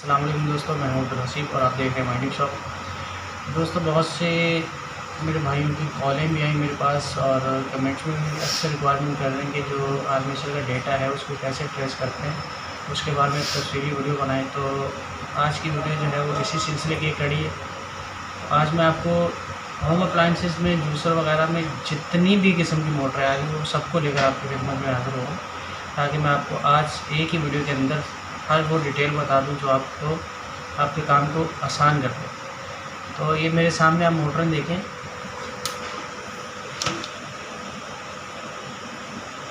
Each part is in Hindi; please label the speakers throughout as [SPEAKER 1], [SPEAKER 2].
[SPEAKER 1] अस्सलाम वालेकुम दोस्तों, मैं हूं अब्दुल हसीब और आप देख रहे हैं माइनिंग शॉप। दोस्तों, बहुत से मेरे भाइयों की कॉलें भी आई मेरे पास और कमेंट्स में भी अक्सर रिक्वायरमेंट कर रहे हैं कि जो आर्मेचर का डेटा है उसको कैसे ट्रेस करते हैं, उसके बारे में तफसीली वीडियो बनाएं। तो आज की वीडियो जो है वो इसी सिलसिले की कड़ी है। आज मैं आपको होम अप्लाइंसेस में जूसर वगैरह में जितनी भी किस्म की मोटर आ रही है वो सबको लेकर आपकी खिदमत में हाजिर हूँ, ताकि मैं आपको आज एक ही वीडियो के अंदर हर वो डिटेल बता दूं जो आपको आपके काम को आसान कर दे। तो ये मेरे सामने आप मोटर देखें।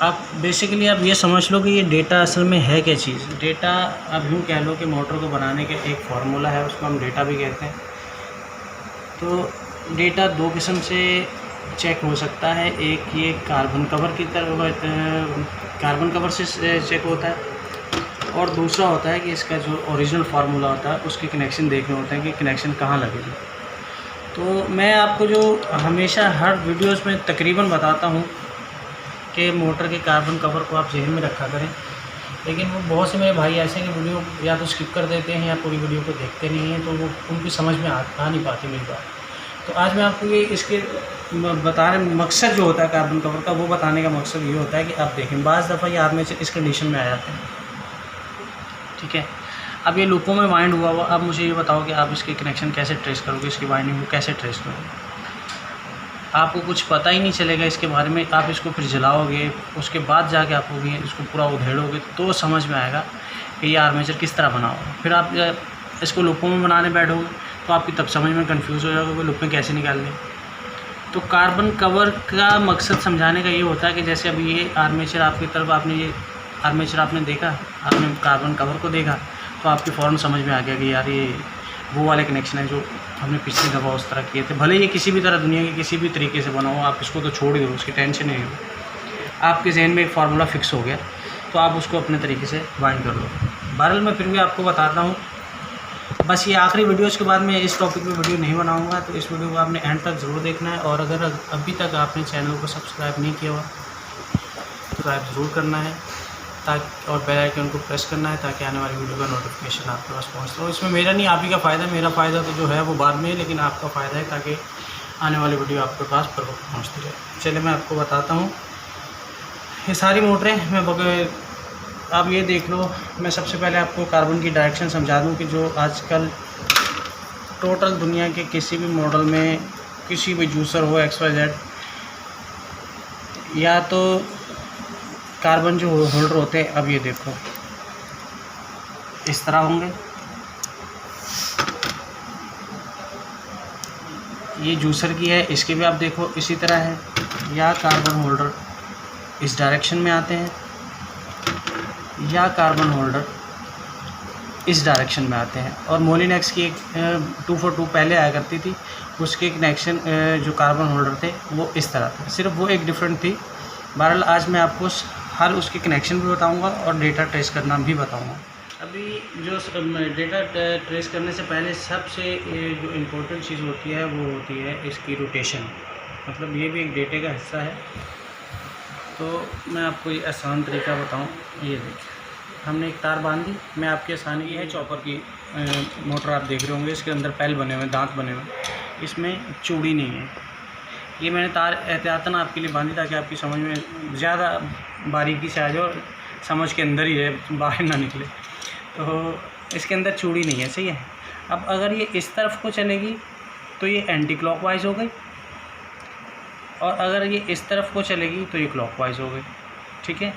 [SPEAKER 1] आप बेसिकली आप ये समझ लो कि ये डेटा असल में है क्या चीज़। डेटा आप यूँ कह लो कि मोटर को बनाने का एक फार्मूला है, उसको हम डेटा भी कहते हैं। तो डेटा दो किस्म से चेक हो सकता है। एक ये कार्बन कवर की तरफ कार्बन कवर से चेक होता है, और दूसरा होता है कि इसका जो ओरिजिनल फार्मूला होता है उसके कनेक्शन देखने होते हैं कि कनेक्शन कहाँ लगेगा। तो मैं आपको जो हमेशा हर वीडियोस में तकरीबन बताता हूँ कि मोटर के कार्बन कवर को आप जहन में रखा करें, लेकिन वो बहुत से मेरे भाई ऐसे हैं कि वीडियो या तो स्किप कर देते हैं या पूरी वीडियो को देखते नहीं हैं, तो वो उनकी समझ में आ नहीं पाती मेरी बात। तो आज मैं आपको ये इसके बताने मकसद जो होता है कार्बन कवर का, वो बताने का मकसद ये होता है कि आप देखें बाज़ दफ़ा ये आर्मेचर इस कंडीशन में आ जाते हैं, ठीक है। अब ये लूपों में वाइंड हुआ हुआ, अब मुझे ये बताओ कि आप इसके कनेक्शन कैसे ट्रेस करोगे, इसकी वाइंडिंग को कैसे ट्रेस करोगे। आपको कुछ पता ही नहीं चलेगा इसके बारे में। आप इसको फिर जलाओगे, उसके बाद जाके आप इसको पूरा उधेड़ोगे तो समझ में आएगा कि ये आर्मेचर किस तरह बना होगा। फिर आप इसको लूपों में बनाने बैठोगे तो आपकी तब समझ में कंफ्यूज हो जाएगा कि लूप में कैसे निकालनी। तो कार्बन कवर का मकसद समझाने का ये होता है कि जैसे अभी ये आर्मेचर आपकी तरफ, आपने ये आर्मेचर आपने देखा, आपने कार्बन कवर को देखा, तो आपकी फ़ौरन समझ में आ गया कि यार ये वो वाले कनेक्शन है जो हमने पिछली दफ़ा उस तरह किए थे। भले ये किसी भी तरह दुनिया के किसी भी तरीके से बना हो, आप इसको तो छोड़ ही दो, उसकी टेंशन नहीं हो। आपके जहन में एक फार्मूला फ़िक्स हो गया तो आप उसको अपने तरीके से वाइंड कर लो। बहरहाल मैं फिर भी आपको बताता हूँ, बस ये आखिरी वीडियोज़ के बाद मैं इस टॉपिक पे वीडियो नहीं बनाऊँगा, तो इस वीडियो को आपने एंड तक ज़रूर देखना है। और अगर अभी तक आपने चैनल को सब्सक्राइब नहीं किया हुआ तो सब्सक्राइब ज़रूर करना है, ताकि और बेल आइकन को प्रेस करना है ताकि आने वाली वीडियो का नोटिफिकेशन आपके पास पहुँचता हो। इसमें मेरा नहीं, आप ही का फ़ायदा है। मेरा फ़ायदा तो जो है वो बाद में है, लेकिन आपका फ़ायदा है ताकि आने वाली वीडियो आपके पास पर वक्त पहुँचती रहे। चलिए मैं आपको बताता हूँ ये सारी मोटरें। मैं आप ये देख लो, मैं सबसे पहले आपको कार्बन की डायरेक्शन समझा दूँ कि जो आजकल टोटल दुनिया के किसी भी मॉडल में किसी भी जूसर हो XYZ, या तो कार्बन जो होल्डर होते हैं, अब ये देखो इस तरह होंगे। ये जूसर की है, इसके भी आप देखो इसी तरह है। या कार्बन होल्डर इस डायरेक्शन में आते हैं, या कार्बन होल्डर इस डायरेक्शन में आते हैं। और मोलिनेक्स की एक 242 पहले आया करती थी, उसके कनेक्शन जो कार्बन होल्डर थे वो इस तरह थे, सिर्फ वो एक डिफरेंट थी। बहरहाल आज मैं आपको हर उसके कनेक्शन भी बताऊंगा और डेटा ट्रेस करना भी बताऊंगा। अभी जो डेटा ट्रेस करने से पहले सबसे जो इम्पोर्टेंट चीज़ होती है वो होती है इसकी रोटेशन, मतलब ये भी एक डेटे का हिस्सा है। तो मैं आपको ये आसान तरीका बताऊं। ये देखिए, हमने एक तार बांध दी। मैं आपकी आसानी की है चॉपर की मोटर आप देख रहे होंगे, इसके अंदर पैल बने हुए, दांत बने हुए, इसमें चूड़ी नहीं है। ये मैंने तार एहतियातन आपके लिए बांधी ताकि आपकी समझ में ज़्यादा बारीकी से आ जाए और समझ के अंदर ही रहे, बाहर ना निकले। तो इसके अंदर चूड़ी नहीं है, सही है। अब अगर ये इस तरफ को चलेगी तो ये एंटी क्लॉकवाइज हो गई, और अगर ये इस तरफ को चलेगी तो ये क्लॉकवाइज हो गई, ठीक है।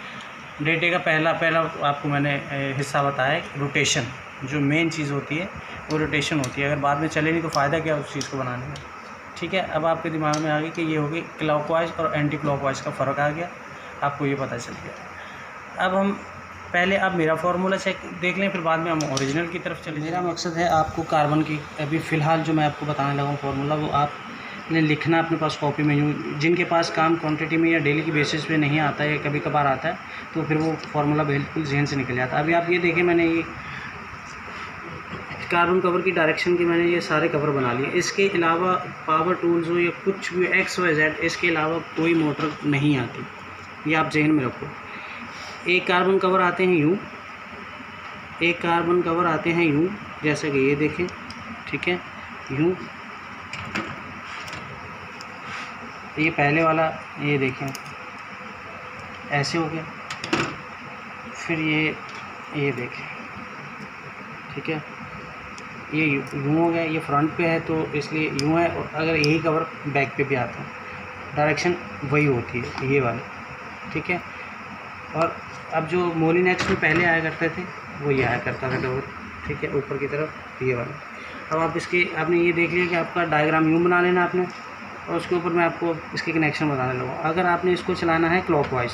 [SPEAKER 1] डेटे का पहला आपको मैंने हिस्सा बताया, रोटेशन जो मेन चीज़ होती है वो रोटेशन होती है। अगर बाद में चले नहीं तो फ़ायदा क्या उस चीज़ को बनाने में, ठीक है। अब आपके दिमाग में आ गई कि ये हो गई क्लॉकवाइज और एंटी क्लॉकवाइज का फ़र्क आ गया, आपको ये पता चल गया। अब हम पहले आप मेरा फार्मूला चेक देख लें, फिर बाद में हम ओरिजिनल की तरफ चले। मेरा मकसद है आपको कार्बन की अभी फ़िलहाल जो मैं आपको बताने लगा हूँ फार्मूला, वो आपने लिखना अपने पास कॉपी में। यूँ जिनके पास काम क्वांटिटी में या डेली की बेसिस पे नहीं आता है, कभी कभार आता है, तो फिर वो फार्मूला बिल्कुल जहन से निकल जाता है। अभी आप ये देखें, मैंने ये कार्बन कवर की डायरेक्शन की मैंने ये सारे कवर बना लिए। इसके अलावा पावर टूल्स हो या कुछ भी XYZ, इसके अलावा कोई मोटर नहीं आती, ये आप जहन में रखो। एक कार्बन कवर आते हैं यूँ, एक कार्बन कवर आते हैं यूँ, जैसे कि ये देखें, ठीक है, यूँ। ये पहले वाला ये देखें ऐसे हो गया, फिर ये देखें, ठीक है, ये यूँ हो गया, ये फ्रंट पे है तो इसलिए यूँ है, और अगर यही कवर बैक पे भी आता है, डायरेक्शन वही होती है ये वाली, ठीक है। और अब जो मोलिनेक्स में पहले आया करते थे वही आया करता था कवर, ठीक है, ऊपर की तरफ ये वाला। अब आप इसके आपने ये देख लिया कि आपका डायग्राम यूँ बना लेना आपने, और उसके ऊपर मैं आपको इसके कनेक्शन बताने लगा। अगर आपने इसको चलाना है क्लॉकवाइज,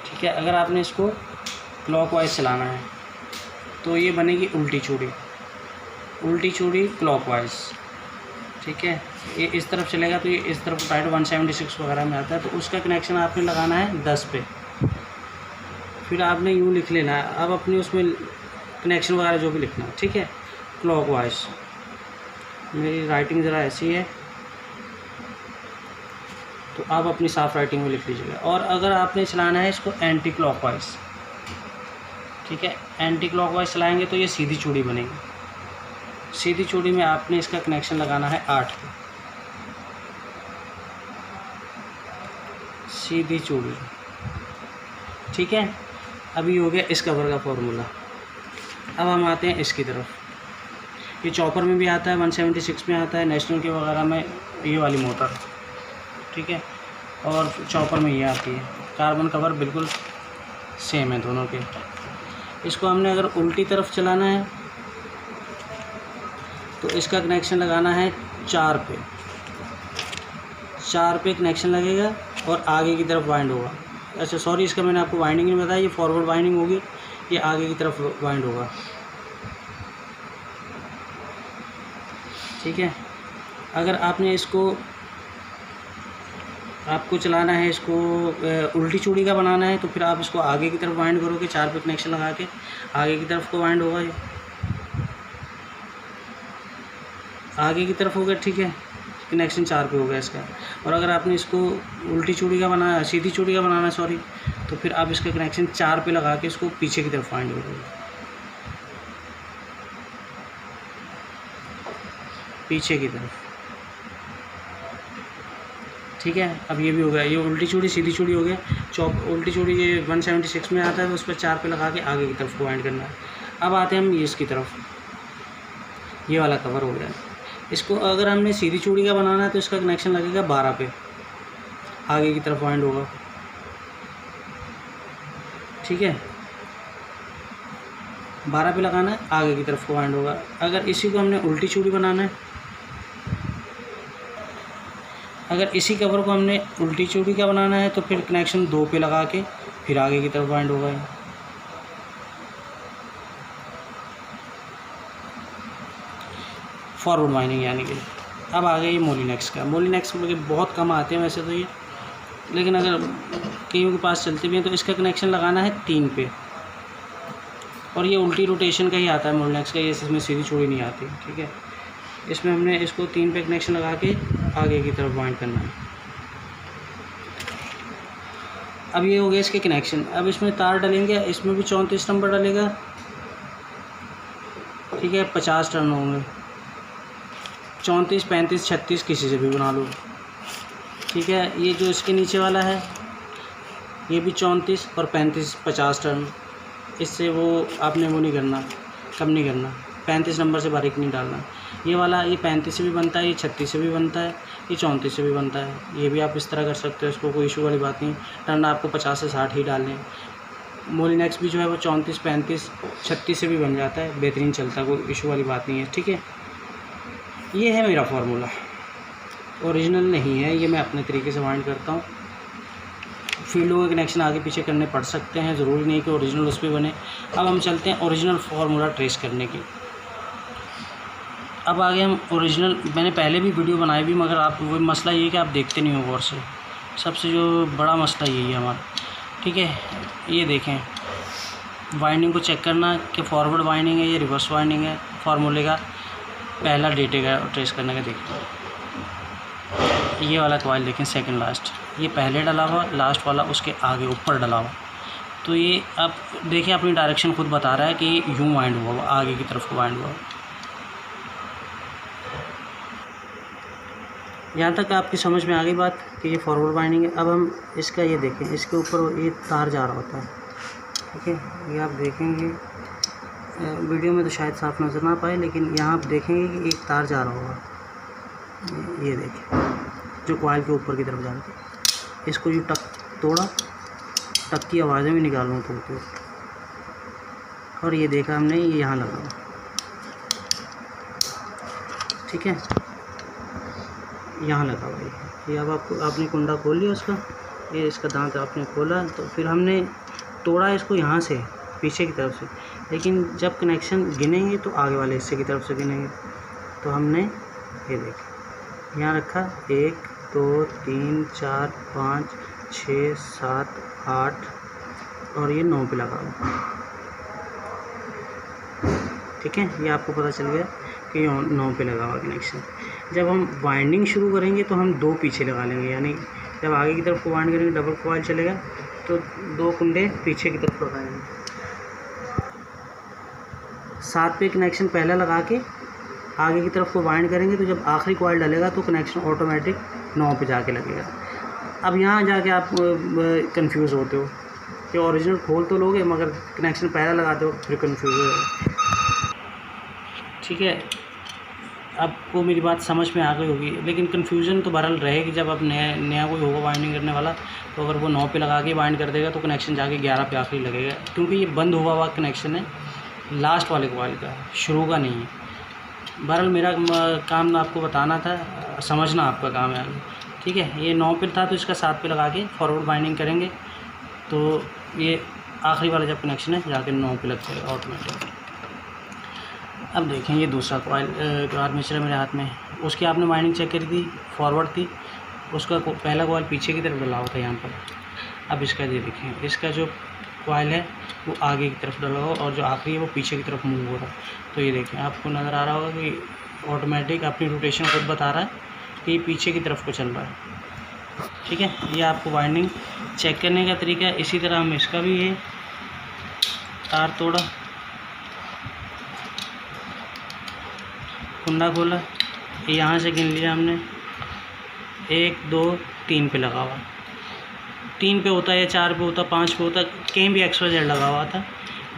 [SPEAKER 1] ठीक है, अगर आपने इसको क्लॉकवाइज चलाना है तो ये बनेगी उल्टी चूड़ी, उल्टी चूड़ी क्लॉकवाइज, ठीक है। ये इस तरफ चलेगा तो ये इस तरफ टाइट 176 वगैरह में आता है, तो उसका कनेक्शन आपने लगाना है 10 पे। फिर आपने यूँ लिख लेना है, अब अपनी उसमें कनेक्शन वगैरह जो भी लिखना है, ठीक है, क्लॉकवाइज। मेरी राइटिंग ज़रा ऐसी है तो आप अपनी साफ राइटिंग में लिख लीजिएगा। और अगर आपने चलाना है इसको एंटी क्लॉकवाइज, ठीक है, एंटी क्लॉकवाइज चलाएंगे तो ये सीधी चूड़ी बनेगी। सीधी चूड़ी में आपने इसका कनेक्शन लगाना है 8 पे, सीधी चूड़ी, ठीक है। अभी हो गया इस कवर का फॉर्मूला। अब हम आते हैं इसकी तरफ। ये चॉपर में भी आता है, 176 में आता है, नेशनल के वगैरह में ये वाली मोटर, ठीक है, और चॉपर में ये आती है। कार्बन कवर बिल्कुल सेम है दोनों के। इसको हमने अगर उल्टी तरफ चलाना है तो इसका कनेक्शन लगाना है 4 पे, 4 पे कनेक्शन लगेगा और आगे की तरफ वाइंड होगा। अच्छा सॉरी, इसका मैंने आपको वाइंडिंग नहीं बताया, ये फॉरवर्ड वाइंडिंग होगी, ये आगे की तरफ वाइंड होगा, ठीक है। अगर आपने इसको आपको चलाना है, इसको उल्टी चूड़ी का बनाना है तो फिर आप इसको आगे की तरफ वाइंड करोगे, 4 पे कनेक्शन लगा के आगे की तरफ को वाइंड होगा, ये आगे की तरफ हो गया, ठीक है, कनेक्शन 4 पे हो गया इसका। और अगर आपने इसको उल्टी चूड़ी का बनाना, सीधी चूड़ी का बनाना है सॉरी, तो फिर आप इसका कनेक्शन 4 पे लगा के इसको पीछे की तरफ वाइंड करोगे, पीछे की तरफ, ठीक है। अब ये भी हो गया, ये उल्टी चूड़ी सीधी चूड़ी हो गया। उल्टी चूड़ी ये 176 में आता है तो उस पर 4 पे लगा के आगे की तरफ को वाइंड करना है। अब आते हैं हम ये इसकी तरफ, ये वाला कवर हो गया। इसको अगर हमने सीधी चूड़ी का बनाना है तो इसका कनेक्शन लगेगा 12 पे, आगे की तरफ वाइंड होगा, ठीक है, 12 पे लगाना है, आगे की तरफ को वाइंड होगा। अगर इसी को हमने उल्टी चूड़ी बनाना है, अगर इसी कवर को हमने उल्टी चूड़ी का बनाना है तो फिर कनेक्शन 2 पे लगा के फिर आगे की तरफ वाइंड होगा, फॉरवर्ड वाइंडिंग यानी कि। अब आ गया ये मोलिनेक्स का। मोलिनेक्स में बहुत कम आते हैं वैसे तो ये, लेकिन अगर कईयों के पास चलते भी हैं तो इसका कनेक्शन लगाना है 3 पे, और ये उल्टी रोटेशन का ही आता है मोलिनेक्स का, ये इसमें सीधी चूड़ी नहीं आती, ठीक है। इसमें हमने इसको 3 पे कनेक्शन लगा के आगे की तरफ वाइंड करना है। अब ये हो गया इसके कनेक्शन। अब इसमें तार डलेंगे, इसमें भी 34 नंबर डलेगा, ठीक है, 50 टर्न होंगे, 34, 35, 36 किसी से भी बना लो, ठीक है। ये जो इसके नीचे वाला है ये भी 34 और 35, 50 टर्न, इससे वो आपने वो नहीं करना, कम नहीं करना, 35 नंबर से बारीक नहीं डालना। ये वाला ये 35 से भी बनता है, ये 36 से भी बनता है, ये 34 से भी बनता है, ये भी आप इस तरह कर सकते हो, इसको कोई इशू वाली बात नहीं। टर्न आपको 50 से 60 ही डालने। मोलिनेक्स भी जो है वो 34, 35, 36 से भी बन जाता है, बेहतरीन चलता है, कोई इशू वाली बात नहीं है, ठीक है। ये है मेरा फार्मूला, ओरिजिनल नहीं है ये, मैं अपने तरीके से वाइंड करता हूँ। फील्डों के कनेक्शन आगे पीछे करने पड़ सकते हैं, ज़रूरी नहीं कि ओरिजिनल उस पर बने। अब हम चलते हैं ओरिजिनल फार्मूला ट्रेस करने की। अब आगे हम ओरिजिनल, मैंने पहले भी वीडियो बनाई भी, मगर आप वो मसला ये है कि आप देखते नहीं हो गौर से, सबसे जो बड़ा मसला यही है हमारा, ठीक है। ये देखें, वाइंडिंग को चेक करना कि फॉरवर्ड वाइंडिंग है या रिवर्स वाइंडिंग है, फार्मूले का पहला डेटे का ट्रेस करने का। देखिए ये वाला कॉइल देखें, सेकंड लास्ट, ये पहले डला हुआ, लास्ट वाला उसके आगे ऊपर डला हुआ। तो ये आप देखिए अपनी डायरेक्शन खुद बता रहा है कि यूँ वाइंड हुआ हुआ, आगे की तरफ को वाइंड हुआ। यहाँ तक आपकी समझ में आ गई बात कि ये फॉरवर्ड वाइंडिंग है। अब हम इसका ये देखें, इसके ऊपर ये तार जा रहा होता है, ठीक है। ये आप देखेंगे वीडियो में तो शायद साफ नज़र ना पाए, लेकिन यहाँ आप देखेंगे कि एक तार जा रहा होगा, ये देखें, जो कॉइल के ऊपर की तरफ जा रहा था। इसको जो टक तोड़ा, टक की आवाज़ें भी निकाल रहा तोड़ते, और ये देखा हमने ये यहाँ लगा, ठीक है, यहाँ लगा हुआ। ये अब आपने कुंडा खोल लिया उसका, ये इसका दांत आपने खोला, तो फिर हमने तोड़ा इसको यहाँ से पीछे की तरफ से, लेकिन जब कनेक्शन गिनेंगे तो आगे वाले हिस्से की तरफ से गिनेंगे। तो हमने ये देखिए यहाँ रखा 1 2 3 4 5 6 7 8 और ये 9 पे लगा हुआ, ठीक है। ये आपको पता चल गया कि 9 पे लगा हुआ कनेक्शन। जब हम वाइंडिंग शुरू करेंगे तो हम 2 पीछे लगा लेंगे, यानी जब आगे की तरफ को वाइंड करेंगे डबल कॉइल चलेगा तो 2 कुंडे पीछे की तरफ लगाएंगे। 7 पे कनेक्शन पहला लगा के आगे की तरफ को वाइंड करेंगे, तो जब आखिरी कॉइल डलेगा तो कनेक्शन ऑटोमेटिक 9 पे जाके लगेगा। अब यहाँ जाके आप कंफ्यूज होते हो कि ओरिजिनल खोल तो लोगे मगर कनेक्शन पहला लगाते हो, फिर कंफ्यूज हो जाए, ठीक है। आपको मेरी बात समझ में आ गई होगी, लेकिन कन्फ्यूज़न तो बहरहाल रहेगी। जब अब नया कोई होगा वाइंडिंग करने वाला, तो अगर वो 9 पे लगा के वाइंड कर देगा तो कनेक्शन जाके 11 पे आखिरी लगेगा, क्योंकि ये बंद हुआ कनेक्शन है लास्ट वाले कॉइल का, शुरू का नहीं है। बहरहाल मेरा काम आपको बताना था, समझना आपका काम है, ठीक है। ये 9 पे था तो इसका 7 पे लगा के फॉरवर्ड वाइंडिंग करेंगे तो ये आखिरी वाला जब कनेक्शन है जाके 9 पे लग जाएगा ऑटोमेटिक। अब देखें ये दूसरा कॉइल आर्मेचर है मेरे हाथ में, उसकी आपने वाइंडिंग चेक करी थी, फॉरवर्ड थी, उसका पहला कॉइल पीछे की तरफ डला हुआ था यहाँ पर। अब इसका ये देखें, इसका जो कॉइल है वो आगे की तरफ डला हुआ और जो आखिरी है वो पीछे की तरफ मूव हो रहा है। तो ये देखें आपको नज़र आ रहा होगा कि ऑटोमेटिक अपनी रोटेशन खुद बता रहा है कि पीछे की तरफ को चल रहा है, ठीक है। ये आपको वाइंडिंग चेक करने का तरीका है। इसी तरह हम इसका भी ये तार तोड़ा, कुंडा खोला, यहाँ से गिन लिया हमने 1 2 3 पे लगा हुआ, 3 पे होता या 4 पे होता, 5 पे होता, कहीं भी XYZ लगा हुआ था।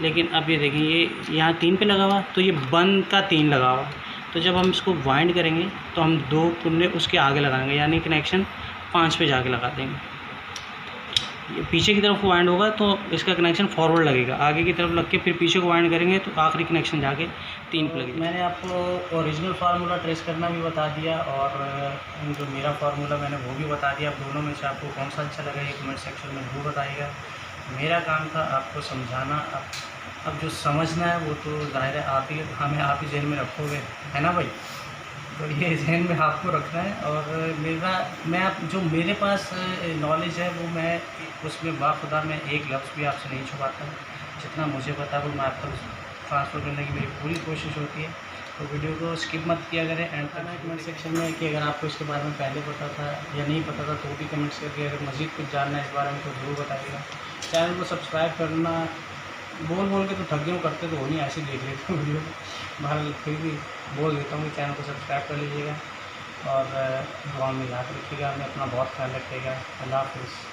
[SPEAKER 1] लेकिन अब ये देखें ये यहाँ 3 पे लगा हुआ, तो ये बंद का 3 लगा हुआ। तो जब हम इसको वाइंड करेंगे तो हम 2 कुंडे उसके आगे लगाएंगे, यानी कनेक्शन 5 पे जाके लगा देंगे। ये पीछे की तरफ को वाइंड होगा तो इसका कनेक्शन फॉरवर्ड लगेगा, आगे की तरफ लग के फिर पीछे को वाइंड करेंगे तो आखिरी कनेक्शन जाके 3 पे लगेगा। मैंने आपको ओरिजिनल फार्मूला ट्रेस करना भी बता दिया और जो मेरा फार्मूला मैंने वो भी बता दिया। दोनों में से आपको कौन सा अच्छा लगा ये कमेंट सेक्शन में ज़रूर बताइएगा। मेरा काम था आपको समझाना, अब जो समझना है वो तो ज़ाहिर है आप ही, हमें आप ही जहन में रखोगे, है ना भाई। तो ये जहन में आपको रखना है। और मैं आप जो मेरे पास नॉलेज है वो मैं उसमें बाखुदा में एक लफ्ज़ भी आपसे नहीं छुपाता, जितना मुझे पता है वो मैं आपको ट्रांसफ़र करने की मेरी पूरी कोशिश होती है। तो वीडियो को स्किप मत किया करें एंड तक। कमेंट सेक्शन में कि अगर आपको इसके बारे में पहले पता था या नहीं पता था तो भी कमेंट्स करके अगर मज़ीद कुछ जानना है इस बारे में तो ज़रूर बताइएगा। चैनल को सब्सक्राइब करना बोल के तो थक गए, करते तो हो नहीं, ऐसे देख लेते हो वीडियो, बहरहाल फिर भी बोल देता हूँ कि चैनल को सब्सक्राइब कर लीजिएगा और दुआ में याद रखिएगा, हमें अपना बहुत ख्याल रखिएगा। अल्लाह हाफ़िज़।